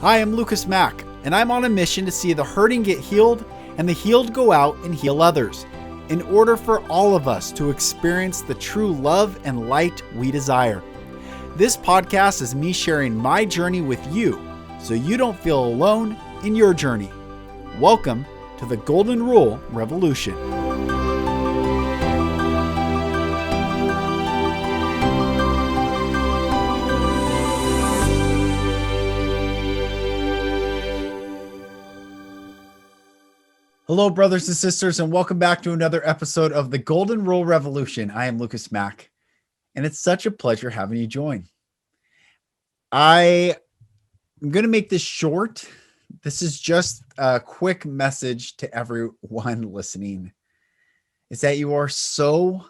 Hi, I'm Mack, and I'm on a mission to see the hurting get healed and the healed go out and heal others, in order for all of us to experience the true love and light we desire. This podcast is me sharing my journey with you, so you don't feel alone in your journey. Welcome to the Golden Rule Revolution. Hello, brothers and sisters, and welcome back to another episode of the Golden Rule Revolution. I am Mack, and it's such a pleasure having you join. I'm going to make this short. This is just a quick message to everyone listening, is that you are so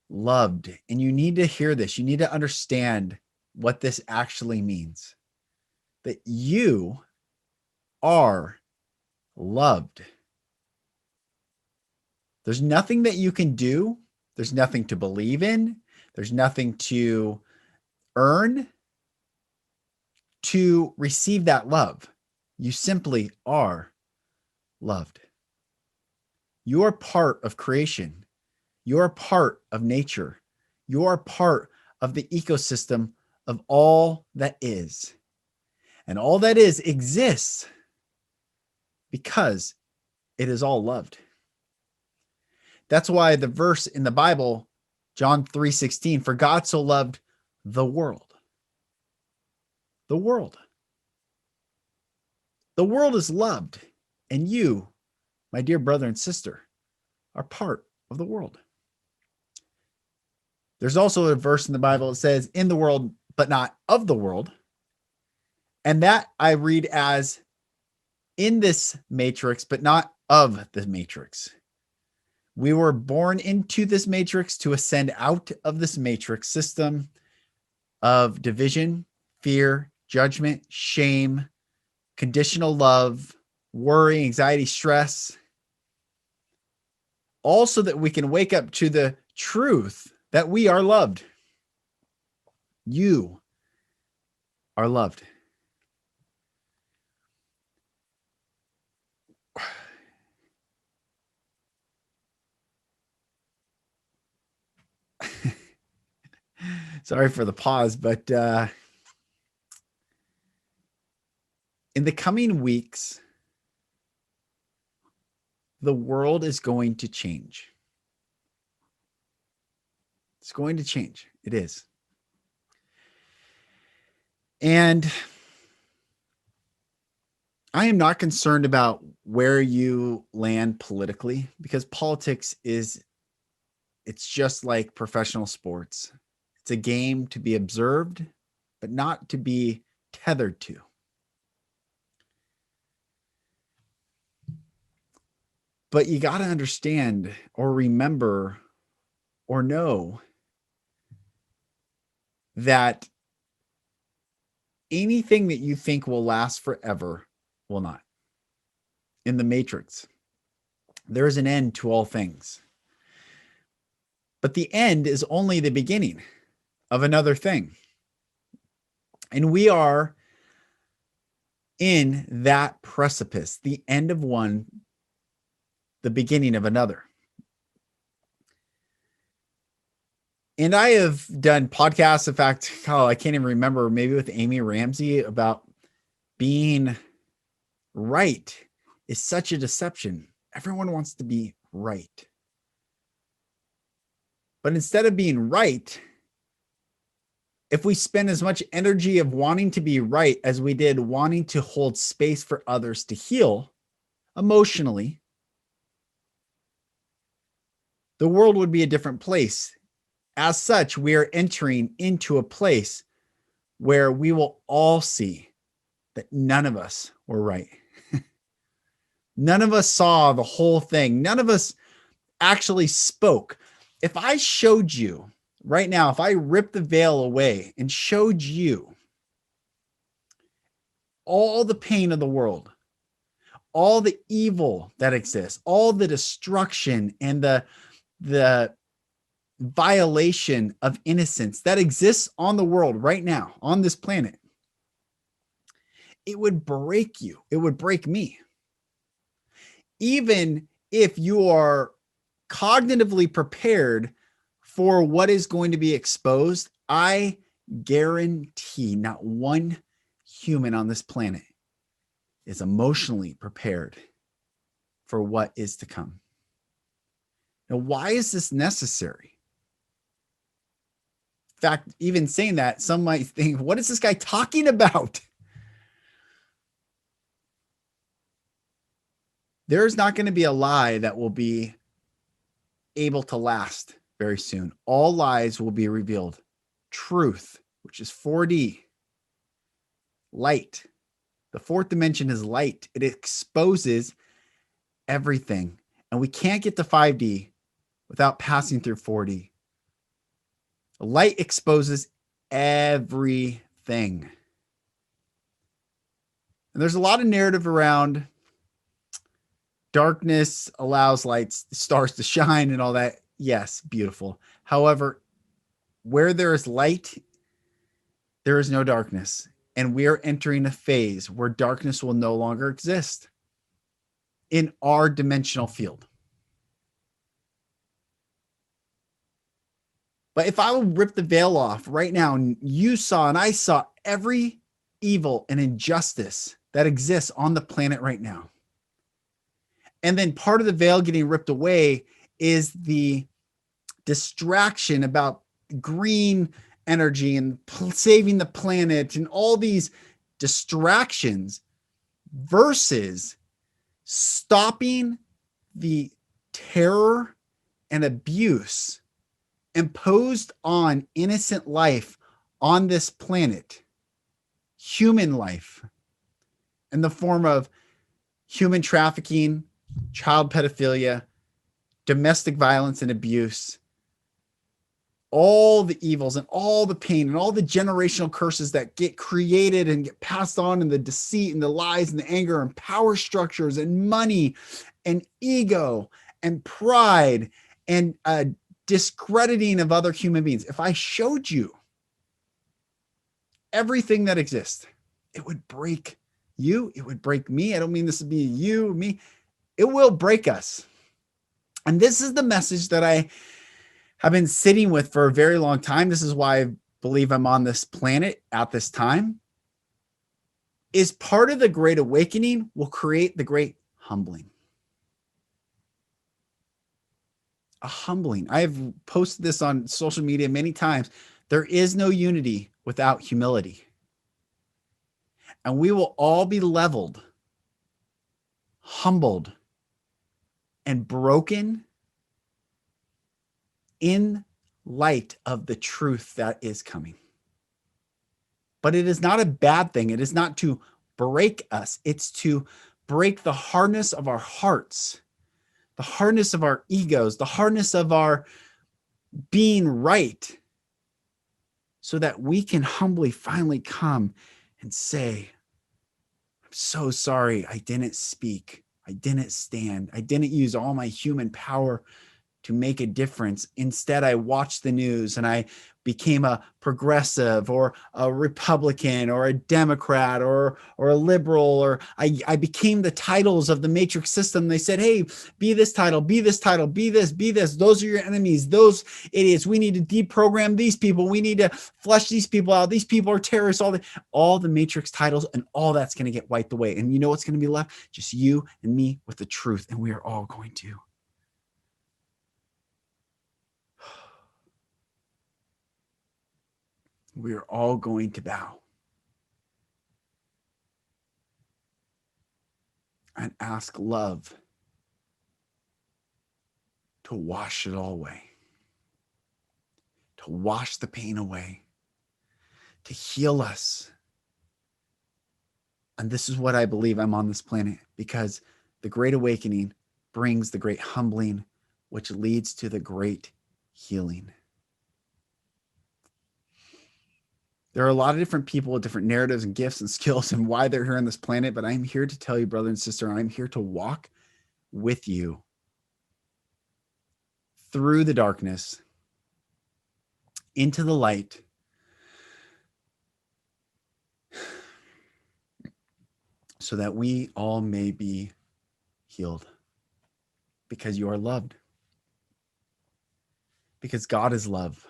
loved, and you need to hear this. You need to understand what this actually means, that you are loved. There's nothing that you can do. There's nothing to believe in. There's nothing to earn to receive that love. You simply are loved. You are part of creation. You are part of nature. You are part of the ecosystem of all that is. And all that is exists because it is all loved. That's why the verse in the Bible, John 3:16, for God so loved the world. The world. The world is loved, and you, my dear brother and sister, are part of the world. There's also a verse in the Bible that says, in the world, but not of the world. And that I read as, in this matrix, but not of the matrix. We were born into this matrix to ascend out of this matrix system of division, fear, judgment, shame, conditional love, worry, anxiety, stress. All so that we can wake up to the truth that we are loved. You are loved. Sorry for the pause, but in the coming weeks, the world is going to change. It's going to change. It is. And I am not concerned about where you land politically, because politics it's just like professional sports. It's a game to be observed, but not to be tethered to. But you got to understand or remember or know that anything that you think will last forever will not. In the matrix, there is an end to all things. But the end is only the beginning of another thing. And we are in that precipice, the end of one, the beginning of another. And I have done podcasts, in fact, I can't even remember, maybe with Amy Ramsey, about being right is such a deception. Everyone wants to be right. But instead of being right, if we spend as much energy of wanting to be right as we did wanting to hold space for others to heal emotionally, the world would be a different place. As such, we are entering into a place where we will all see that none of us were right. None of us saw the whole thing. None of us actually spoke. If I showed you right now, if I ripped the veil away and showed you all the pain of the world, all the evil that exists, all the destruction and the violation of innocence that exists on the world right now, on this planet, it would break you. It would break me. Even if you are cognitively prepared for what is going to be exposed, I guarantee not one human on this planet is emotionally prepared for what is to come. Now, why is this necessary? In fact, even saying that, some might think, what is this guy talking about? There is not going to be a lie that will be able to last very soon. All lies will be revealed. Truth, which is 4D, light. The fourth dimension is light. It exposes everything. And we can't get to 5D without passing through 4D. Light exposes everything. And there's a lot of narrative around darkness allows lights, stars to shine and all that. Yes, beautiful. However, where there is light, there is no darkness. And we are entering a phase where darkness will no longer exist in our dimensional field. But if I would rip the veil off right now, and you saw and I saw every evil and injustice that exists on the planet right now, and then part of the veil getting ripped away is the distraction about green energy and saving the planet and all these distractions versus stopping the terror and abuse imposed on innocent life on this planet, human life, in the form of human trafficking, child pedophilia, domestic violence and abuse, all the evils and all the pain and all the generational curses that get created and get passed on, and the deceit and the lies and the anger and power structures and money and ego and pride and discrediting of other human beings. If I showed you everything that exists, it would break you. It would break me. I don't mean this to be you, me. It will break us. And this is the message that I have been sitting with for a very long time. This is why I believe I'm on this planet at this time. Is part of the great awakening will create the great humbling. A humbling. I have posted this on social media many times. There is no unity without humility. And we will all be leveled, humbled, and broken in light of the truth that is coming. But it is not a bad thing. It is not to break us. It's to break the hardness of our hearts, the hardness of our egos, the hardness of our being right, so that we can humbly finally come and say, I'm so sorry I didn't speak. I didn't stand. I didn't use all my human power to make a difference. Instead, I watched the news and I became a progressive or a Republican or a Democrat or a liberal, or I became the titles of the matrix system. They said, hey, be this title, be this title, be this, be this. Those are your enemies, those idiots. We need to deprogram these people. We need to flush these people out. These people are terrorists. All the matrix titles, and all that's going to get wiped away. And you know what's going to be left? Just you and me with the truth. And we are all going to. We are all going to bow and ask love to wash it all away, to wash the pain away, to heal us. And this is what I believe I'm on this planet, because the Great Awakening brings the great humbling, which leads to the great healing. There are a lot of different people with different narratives and gifts and skills and why they're here on this planet, but I'm here to tell you, brother and sister, I'm here to walk with you through the darkness, into the light, so that we all may be healed, because you are loved, because God is love.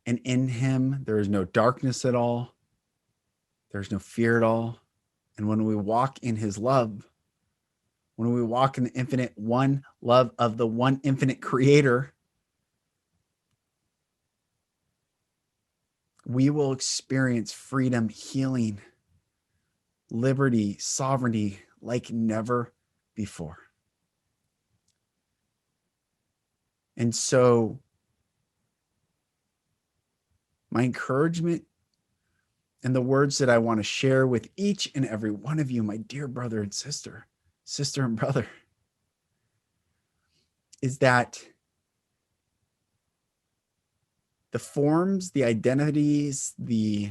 And in him, there is no darkness at all. There's no fear at all. And when we walk in his love, when we walk in the infinite one love of the one infinite creator, we will experience freedom, healing, liberty, sovereignty like never before. And so my encouragement and the words that I want to share with each and every one of you, my dear brother and sister and brother, is that the forms, the identities, the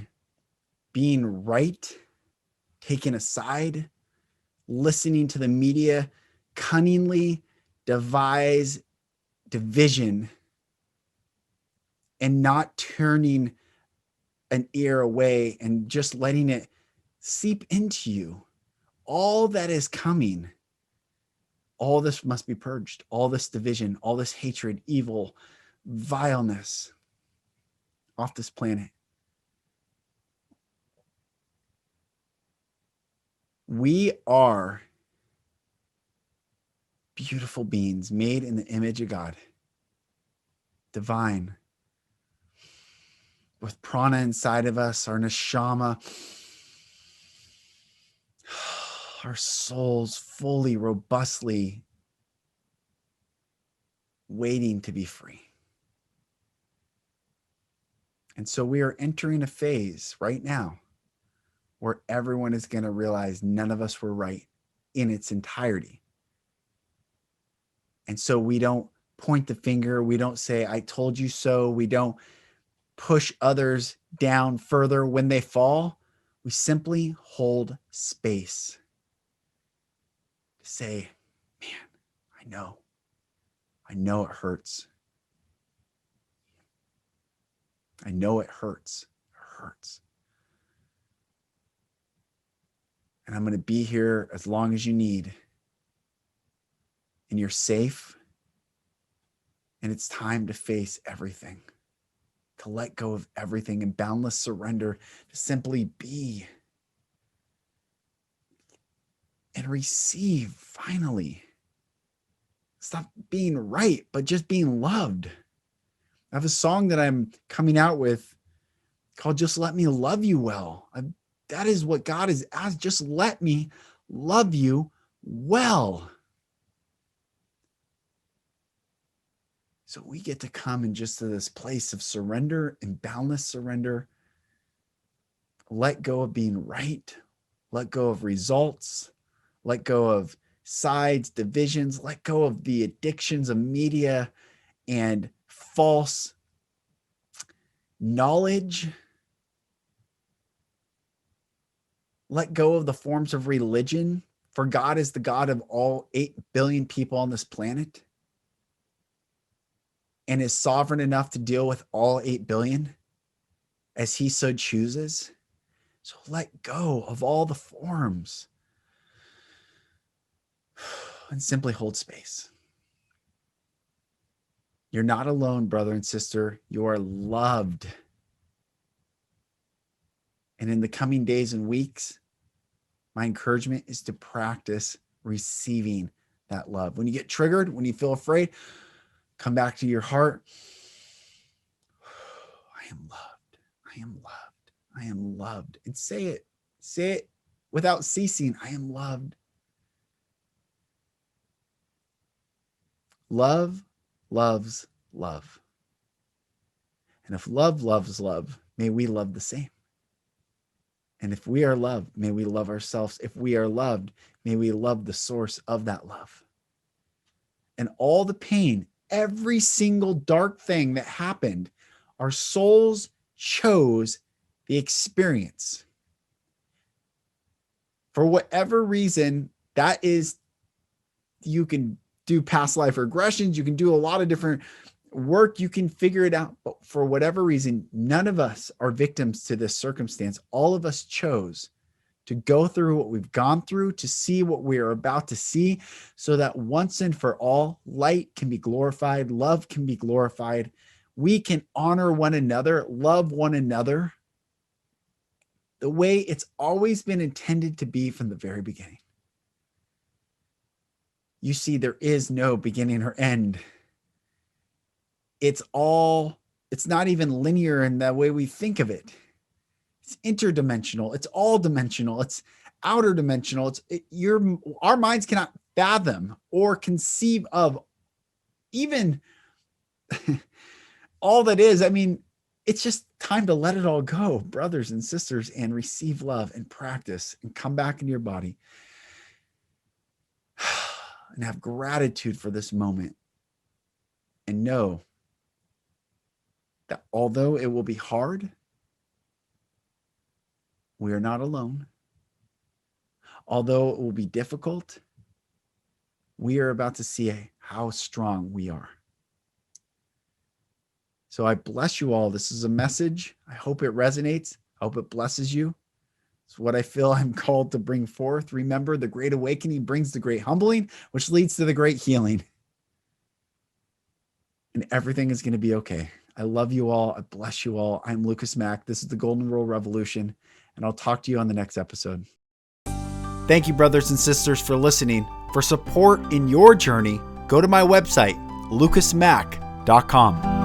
being right, taken aside, listening to the media cunningly devise division and not turning an ear away and just letting it seep into you. All that is coming, all this must be purged. All this division, all this hatred, evil, vileness off this planet. We are beautiful beings made in the image of God, divine, with prana inside of us, our neshama, our souls fully, robustly waiting to be free. And so we are entering a phase right now where everyone is going to realize none of us were right in its entirety. And so we don't point the finger. We don't say, I told you so. We don't push others down further when they fall. We simply hold space to say, man, I know it hurts. I know it hurts. It hurts. And I'm going to be here as long as you need. And you're safe. And it's time to face everything, to let go of everything in boundless surrender, to simply be and receive finally. Stop being right, but just being loved. I have a song that I'm coming out with called Just Let Me Love You Well. That is what God is asked. Just let me love you well. So we get to come in just to this place of surrender and boundless surrender. Let go of being right. Let go of results. Let go of sides, divisions. Let go of the addictions of media and false knowledge. Let go of the forms of religion, for God is the God of all 8 billion people on this planet and is sovereign enough to deal with all 8 billion as he so chooses. So let go of all the forms and simply hold space. You're not alone, brother and sister. You are loved. And in the coming days and weeks, my encouragement is to practice receiving that love. When you get triggered, when you feel afraid, come back to your heart. I am loved. I am loved. I am loved. And say it. Say it without ceasing. I am loved. Love loves love. And if love loves love, may we love the same. And if we are loved, may we love ourselves. If we are loved, may we love the source of that love. And all the pain, every single dark thing that happened, our souls chose the experience. For whatever reason, that is, you can do past life regressions, you can do a lot of different work, you can figure it out. But for whatever reason, none of us are victims to this circumstance. All of us chose to go through what we've gone through, to see what we are about to see, so that once and for all, light can be glorified, love can be glorified. We can honor one another, love one another the way it's always been intended to be from the very beginning. You see, there is no beginning or end. It's not even linear in the way we think of it. It's interdimensional. It's all dimensional. It's outer dimensional. Our minds cannot fathom or conceive of even all that is. I mean, it's just time to let it all go, brothers and sisters, and receive love and practice and come back into your body and have gratitude for this moment, and know that although it will be hard, we are not alone. Although it will be difficult, we are about to see how strong we are. So I bless you all. This is a message. I hope it resonates. I hope it blesses you. It's what I feel I'm called to bring forth. Remember, the great awakening brings the great humbling, which leads to the great healing. And everything is going to be okay. I love you all. I bless you all. I'm Lucas Mack. This is the Golden Rule Revolution, and I'll talk to you on the next episode. Thank you, brothers and sisters, for listening. For support in your journey, go to my website, lucasmack.com.